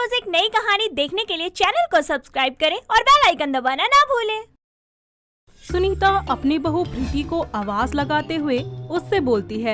रोज एक नई कहानी देखने के लिए चैनल को सब्सक्राइब करें और बेल आइकन दबाना ना भूलें। सुनीता अपनी बहू प्रीति को आवाज लगाते हुए उससे बोलती है,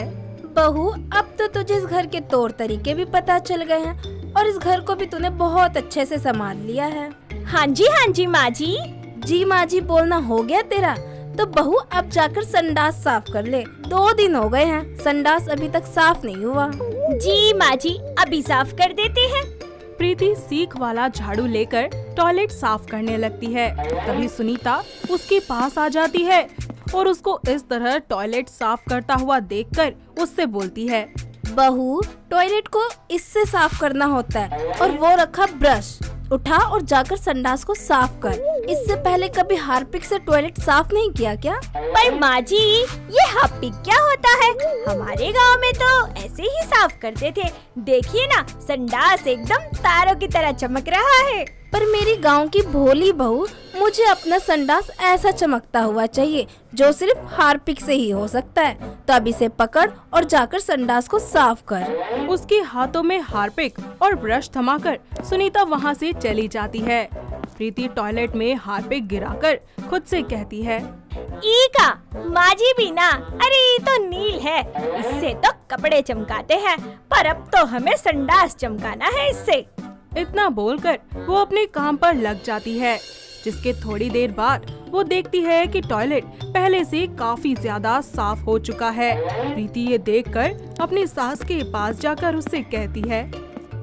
बहू, अब तो तुझे इस घर के तौर तरीके भी पता चल गए हैं और इस घर को भी तूने बहुत अच्छे से संभाल लिया है। हाँ जी माँ जी। जी माँ जी बोलना हो गया तेरा? तो बहू अब जाकर संडास साफ कर ले। 2 दिन हो गए हैं, संडास अभी तक साफ नहीं हुआ। जी माँ जी, अभी साफ कर देते हैं। प्रीति सीख वाला झाड़ू लेकर टॉयलेट साफ करने लगती है। तभी सुनीता उसके पास आ जाती है और उसको इस तरह टॉयलेट साफ करता हुआ देखकर उससे बोलती है, बहू, टॉयलेट को इससे साफ करना होता है और वो रखा ब्रश। उठा और जाकर संडास को साफ कर। इससे पहले कभी हार्पिक से टॉयलेट साफ नहीं किया क्या? पर माँ जी, ये हार्पिक क्या होता है? हमारे गांव में तो ऐसे ही साफ करते थे। देखिए ना, संडास एकदम तारों की तरह चमक रहा है। पर मेरी गांव की भोली बहू, मुझे अपना संडास ऐसा चमकता हुआ चाहिए जो सिर्फ हार्पिक से ही हो सकता है। तो अब इसे पकड़ और जाकर संडास को साफ कर। उसके हाथों में हार्पिक और ब्रश थमाकर सुनीता वहाँ से चली जाती है। प्रीति टॉयलेट में हार्पिक गिराकर खुद से कहती है, ईका, माँ जी भी ना, अरे ये तो नील है, इससे तो कपड़े चमकाते हैं, पर अब तो हमें संडास चमकाना है इससे। इतना बोलकर वो अपने काम पर लग जाती है। जिसके थोड़ी देर बाद वो देखती है कि टॉयलेट पहले से काफी ज्यादा साफ हो चुका है। प्रीति ये देखकर अपनी सास के पास जाकर उससे कहती है,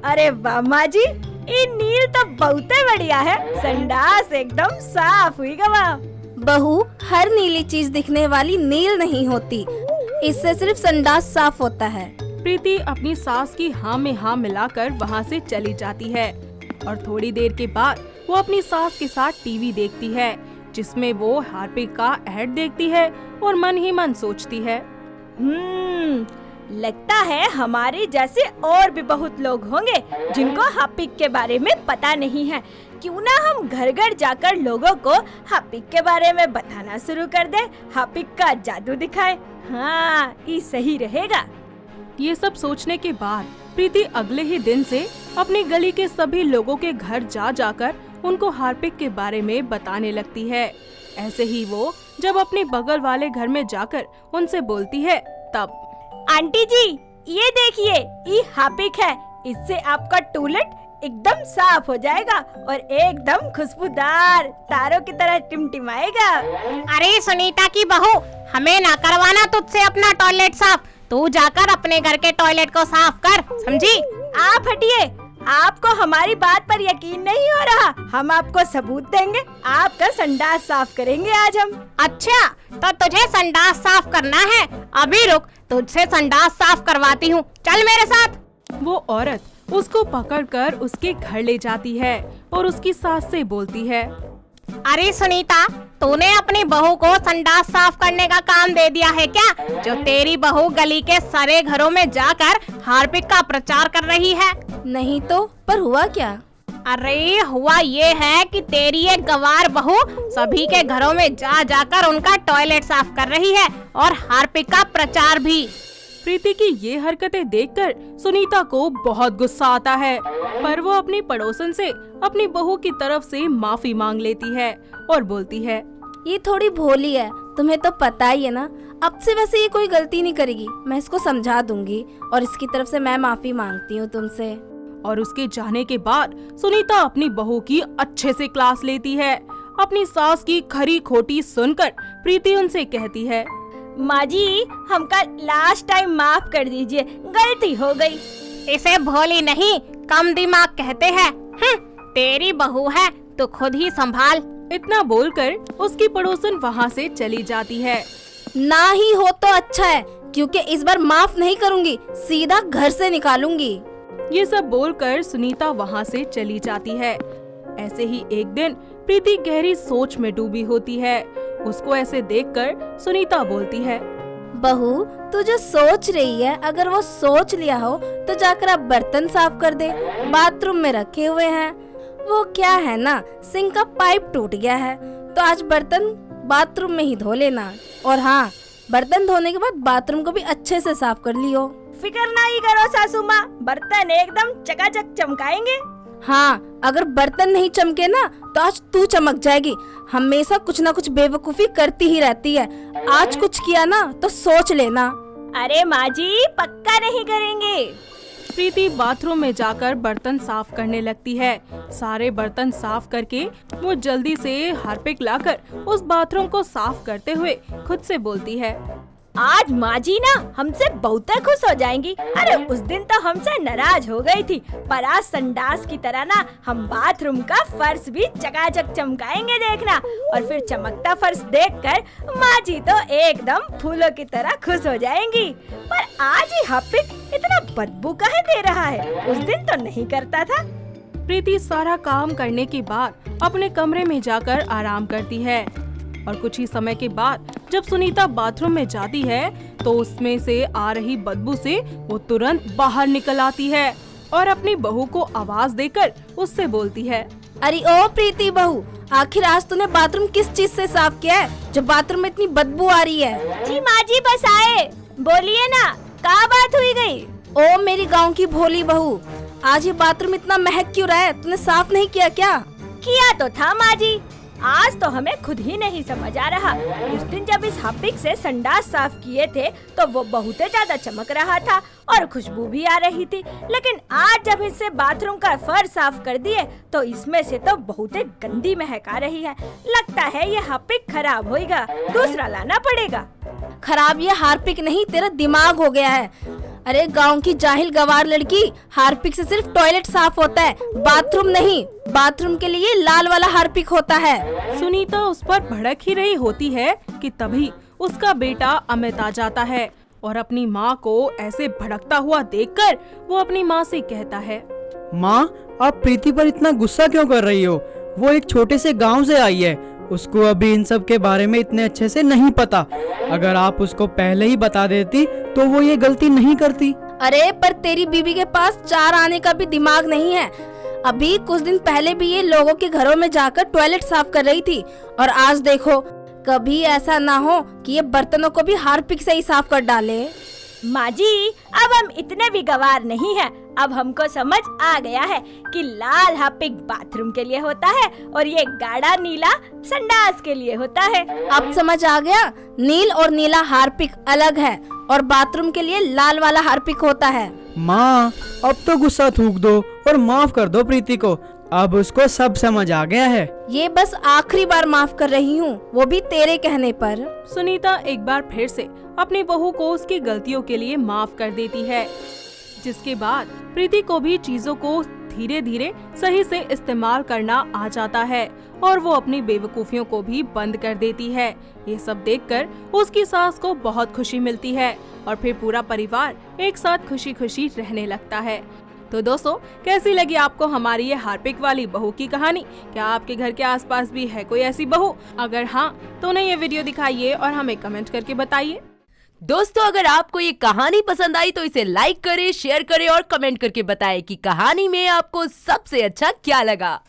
अरे वाह माँ जी, ये नील तो बहुत बढ़िया है, संडास एकदम साफ हुई गवा। बहू, हर नीली चीज दिखने वाली नील नहीं होती, इससे सिर्फ संडास साफ होता है। प्रीति अपनी सास की हाँ में हाँ मिलाकर वहाँ से चली जाती है और थोड़ी देर के बाद वो अपनी सास के साथ टीवी देखती है, जिसमें वो हार्पिक का ऐड देखती है और मन ही मन सोचती है, लगता है हमारे जैसे और भी बहुत लोग होंगे जिनको हार्पिक के बारे में पता नहीं है। क्यों ना हम घर घर जाकर लोगों को हार्पिक के बारे में बताना शुरू कर दे, हार्पिक का जादू दिखाए। हाँ, ये सही रहेगा। ये सब सोचने के बाद प्रीति अगले ही दिन से अपनी गली के सभी लोगों के घर जा जाकर उनको हार्पिक के बारे में बताने लगती है। ऐसे ही वो जब अपने बगल वाले घर में जाकर उनसे बोलती है, तब आंटी जी, ये देखिए, ये हार्पिक है, इससे आपका टॉयलेट एकदम साफ हो जाएगा और एकदम खुशबूदार तारों की तरह टिमटिमाएगा। अरे सुनीता की बहू, हमें ना करवाना तुझसे अपना टॉयलेट साफ, तू जाकर अपने घर के टॉयलेट को साफ कर, समझी? आप हटिए, आपको हमारी बात पर यकीन नहीं हो रहा। हम आपको सबूत देंगे, आपका संडास साफ करेंगे आज हम। अच्छा, तो तुझे संडास साफ करना है? अभी रुक, तुझसे संडास साफ करवाती हूँ, चल मेरे साथ। वो औरत उसको पकड़कर उसके घर ले जाती है और उसकी सास से बोलती है, अरे सुनीता, तूने अपनी बहू को संडास साफ करने का काम दे दिया है क्या? जो तेरी बहू गली के सारे घरों में जाकर हार्पिक का प्रचार कर रही है। नहीं तो, पर हुआ क्या? अरे हुआ ये है कि तेरी एक गवार बहू सभी के घरों में जा जाकर उनका टॉयलेट साफ कर रही है और हार्पिक का प्रचार भी। प्रीति की ये हरकतें देखकर सुनीता को बहुत गुस्सा आता है, पर वो अपनी पड़ोसन से अपनी बहू की तरफ से माफी मांग लेती है और बोलती है, ये थोड़ी भोली है, तुम्हें तो पता ही है ना। अब से वैसे ये कोई गलती नहीं करेगी, मैं इसको समझा दूंगी और इसकी तरफ से मैं माफी मांगती हूँ तुमसे। और उसके जाने के बाद सुनीता अपनी बहू की अच्छे से क्लास लेती है। अपनी सास की खरी खोटी सुनकर प्रीति उनसे कहती है, माँ जी, हमका लास्ट टाइम माफ कर दीजिए, गलती हो गई। इसे भोली नहीं, कम दिमाग कहते हैं। तेरी बहू है, तो खुद ही संभाल। इतना बोलकर उसकी पड़ोसन वहाँ से चली जाती है। ना ही हो तो अच्छा है, क्योंकि इस बार माफ नहीं करूंगी, सीधा घर से निकालूंगी। ये सब बोलकर सुनीता वहाँ से चली जाती है। ऐसे ही एक दिन प्रीति गहरी सोच में डूबी होती है। उसको ऐसे देखकर सुनीता बोलती है, बहू, तू जो सोच रही है, अगर वो सोच लिया हो तो जाकर अब बर्तन साफ कर दे, बाथरूम में रखे हुए हैं। वो क्या है ना, सिंक का पाइप टूट गया है, तो आज बर्तन बाथरूम में ही धो लेना। और हाँ, बर्तन धोने के बाद बाथरूम को भी अच्छे से साफ कर लियो। फिक्र नहीं करो सासू माँ, बर्तन एकदम चकाचक चमकाएंगे। हाँ, अगर बर्तन नहीं चमके ना तो आज तू चमक जाएगी। हमेशा कुछ ना कुछ बेवकूफी करती ही रहती है। आज कुछ किया ना तो सोच लेना। अरे माँ जी, पक्का नहीं करेंगे। प्रीति बाथरूम में जाकर बर्तन साफ करने लगती है। सारे बर्तन साफ करके वो जल्दी से हार्पिक लाकर उस बाथरूम को साफ करते हुए खुद से बोलती है, आज माँ जी ना हमसे बहुत खुश हो जाएंगी। अरे उस दिन तो हमसे नाराज हो गई थी, पर आज संडास की तरह ना हम बाथरूम का फर्श भी चकाचक चमकाएंगे देखना। और फिर चमकता फर्श देखकर माँ जी तो एकदम फूलों की तरह खुश हो जाएंगी। पर आज ही हार्पिक इतना बदबू काहे दे रहा है, उस दिन तो नहीं करता था। प्रीति सारा काम करने के बाद अपने कमरे में जाकर आराम करती है और कुछ ही समय के बाद जब सुनीता बाथरूम में जाती है तो उसमें से आ रही बदबू से वो तुरंत बाहर निकल आती है और अपनी बहू को आवाज देकर उससे बोलती है, अरे ओ प्रीति बहू, आखिर आज तूने बाथरूम किस चीज से साफ किया है जो बाथरूम में इतनी बदबू आ रही है? जी माँ जी बस आए, बोलिए ना, क्या बात हुई गई? ओ मेरी गांव की भोली बहू, आज ये बाथरूम इतना महक क्यों रहा है? तूने साफ नहीं किया क्या? किया तो था माँ जी, आज तो हमें खुद ही नहीं समझ आ रहा। उस दिन जब इस हार्पिक से संडास साफ किए थे तो वो बहुत ज्यादा चमक रहा था और खुशबू भी आ रही थी, लेकिन आज जब इससे बाथरूम का फर्श साफ कर दिए तो इसमें से तो बहुत गंदी महक आ रही है। लगता है ये हार्पिक खराब होएगा, दूसरा लाना पड़ेगा। खराब ये हार्पिक नहीं, तेरा दिमाग हो गया है। अरे गांव की जाहिल गवार लड़की, हार्पिक से सिर्फ टॉयलेट साफ होता है, बाथरूम नहीं। बाथरूम के लिए लाल वाला हार्पिक होता है। सुनीता उस पर भड़क ही रही होती है कि तभी उसका बेटा अमित आ जाता है और अपनी माँ को ऐसे भड़कता हुआ देखकर वो अपनी माँ से कहता है, माँ, आप प्रीति पर इतना गुस्सा क्यों कर रही हो? वो एक छोटे से गांव से आई है, उसको अभी इन सब के बारे में इतने अच्छे से नहीं पता। अगर आप उसको पहले ही बता देती तो वो ये गलती नहीं करती। अरे पर तेरी बीबी के पास 4 आने का भी दिमाग नहीं है। अभी कुछ दिन पहले भी ये लोगों के घरों में जाकर टॉयलेट साफ कर रही थी और आज देखो, कभी ऐसा ना हो कि ये बर्तनों को भी हार्पिक से ही साफ कर डाले। माँ जी, अब हम इतने भी गवार नहीं हैं। अब हमको समझ आ गया है कि लाल हार्पिक बाथरूम के लिए होता है और ये गाढ़ा नीला संडास के लिए होता है। अब समझ आ गया, नील और नीला हार्पिक अलग है और बाथरूम के लिए लाल वाला हार्पिक होता है। माँ, अब तो गुस्सा थूक दो और माफ कर दो प्रीति को। अब उसको सब समझ आ गया है। ये बस आखिरी बार माफ कर रही हूँ, वो भी तेरे कहने पर। सुनीता एक बार फिर से अपनी बहू को उसकी गलतियों के लिए माफ कर देती है, जिसके बाद प्रीति को भी चीजों को धीरे धीरे सही से इस्तेमाल करना आ जाता है और वो अपनी बेवकूफियों को भी बंद कर देती है। ये सब देखकर उसकी सास को बहुत खुशी मिलती है और फिर पूरा परिवार एक साथ खुशी खुशी रहने लगता है। तो दोस्तों, कैसी लगी आपको हमारी ये हार्पिक वाली बहू की कहानी? क्या आपके घर के आसपास भी है कोई ऐसी बहू? अगर हाँ, तो उन्हें ये वीडियो दिखाइए और हमें कमेंट करके बताइए। दोस्तों, अगर आपको ये कहानी पसंद आई तो इसे लाइक करें, शेयर करें और कमेंट करके बताएं कि कहानी में आपको सबसे अच्छा क्या लगा।